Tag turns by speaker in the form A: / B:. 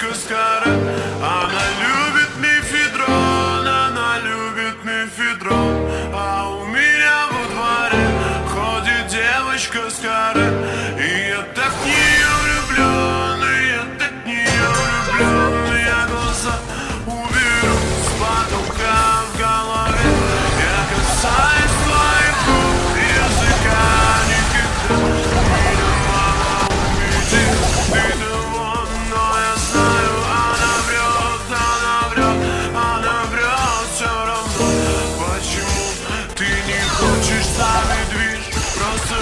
A: девочка с каре. Она любит мефедрон, она любит мефедрон. А у меня во дворе ходит девочка с каре. И я так в нее влюблен, и я так в нее влюблен. Я глаза уберу с потолка в голове. Я касаюсь твоих губ, языка никогда. Меня мало увидит, ты того, но я знаю, она врет все равно. Почему ты не хочешь сами движ? Просто